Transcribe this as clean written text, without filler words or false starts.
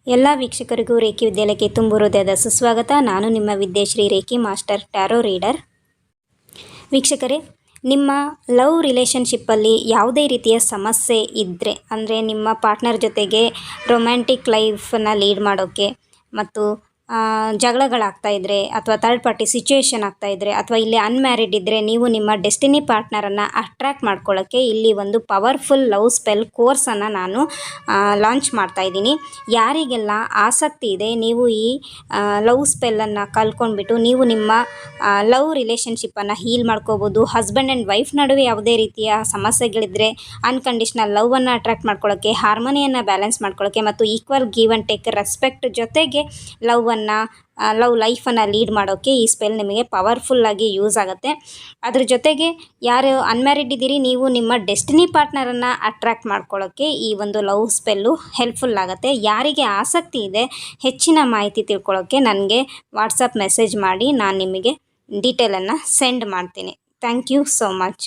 ಎಲ್ಲ ವೀಕ್ಷಕರಿಗೂ ರೇಖಿ ವಿದ್ಯಾಲಯಕ್ಕೆ ತುಂಬು ಹೃದಯದ ಸುಸ್ವಾಗತ. ನಾನು ನಿಮ್ಮ Vidyashree reiki master tarot reader. ವೀಕ್ಷಕರೇ, ನಿಮ್ಮ ಲವ್ ರಿಲೇಷನ್ಶಿಪ್ಪಲ್ಲಿ ಯಾವುದೇ ರೀತಿಯ ಸಮಸ್ಯೆ ಇದ್ದರೆ, ಅಂದರೆ ನಿಮ್ಮ ಪಾರ್ಟ್ನರ್ ಜೊತೆಗೆ ರೊಮ್ಯಾಂಟಿಕ್ ಲೈಫನ್ನು ಲೀಡ್ ಮಾಡೋಕ್ಕೆ ಮತ್ತು ಜಗಳಗಳಾಗ್ತಾಯಿದ್ರೆ ಅಥವಾ ಥರ್ಡ್ ಪಾರ್ಟಿ ಸಿಚುವೇಶನ್ ಆಗ್ತಾಯಿದ್ರೆ ಅಥವಾ ಇಲ್ಲಿ ಅನ್ಮ್ಯಾರಿಡ್ ಇದ್ದರೆ ನೀವು ನಿಮ್ಮ ಡೆಸ್ಟಿನಿ ಪಾರ್ಟ್ನರನ್ನು ಅಟ್ರ್ಯಾಕ್ಟ್ ಮಾಡ್ಕೊಳ್ಳೋಕ್ಕೆ ಇಲ್ಲಿ ಒಂದು ಪವರ್ಫುಲ್ ಲವ್ ಸ್ಪೆಲ್ ಕೋರ್ಸನ್ನು ನಾನು ಲಾಂಚ್ ಮಾಡ್ತಾಯಿದ್ದೀನಿ. ಯಾರಿಗೆಲ್ಲ ಆಸಕ್ತಿ ಇದೆ, ನೀವು ಈ ಲವ್ ಸ್ಪೆಲ್ಲನ್ನು ಕಲ್ತ್ಕೊಂಡ್ಬಿಟ್ಟು ನೀವು ನಿಮ್ಮ ಲವ್ ರಿಲೇಷನ್ಶಿಪ್ಪನ್ನು ಹೀಲ್ ಮಾಡ್ಕೋಬೋದು. ಹಸ್ಬೆಂಡ್ ಆ್ಯಂಡ್ ವೈಫ್ ನಡುವೆ ಯಾವುದೇ ರೀತಿಯ ಸಮಸ್ಯೆಗಳಿದ್ದರೆ ಅನ್ಕಂಡೀಷ್ನಲ್ ಲವನ್ನು ಅಟ್ರ್ಯಾಕ್ಟ್ ಮಾಡ್ಕೊಳ್ಳೋಕ್ಕೆ, ಹಾರ್ಮೋನಿಯನ್ನು ಬ್ಯಾಲೆನ್ಸ್ ಮಾಡ್ಕೊಳ್ಳೋಕ್ಕೆ ಮತ್ತು equal give and take respect ಜೊತೆಗೆ ಲವ್ ಲೈಫನ್ನು ಲೀಡ್ ಮಾಡೋಕ್ಕೆ ಈ ಸ್ಪೆಲ್ ನಿಮಗೆ ಪವರ್ಫುಲ್ಲಾಗಿ ಯೂಸ್ ಆಗುತ್ತೆ. ಅದ್ರ ಜೊತೆಗೆ ಯಾರು ಅನ್ಮ್ಯಾರಿಡ್ ಇದ್ದೀರಿ, ನೀವು ನಿಮ್ಮ ಡೆಸ್ಟಿನಿ ಪಾರ್ಟ್ನರನ್ನು ಅಟ್ರ್ಯಾಕ್ಟ್ ಮಾಡ್ಕೊಳ್ಳೋಕ್ಕೆ ಈ ಒಂದು ಲವ್ ಸ್ಪೆಲ್ಲು ಹೆಲ್ಪ್ಫುಲ್ ಆಗುತ್ತೆ. ಯಾರಿಗೆ ಆಸಕ್ತಿ ಇದೆ, ಹೆಚ್ಚಿನ ಮಾಹಿತಿ ತಿಳ್ಕೊಳ್ಳೋಕ್ಕೆ ನನಗೆ ವಾಟ್ಸಪ್ ಮೆಸೇಜ್ ಮಾಡಿ, ನಾನು ನಿಮಗೆ ಡೀಟೇಲನ್ನು ಸೆಂಡ್ ಮಾಡ್ತೀನಿ. Thank you so much.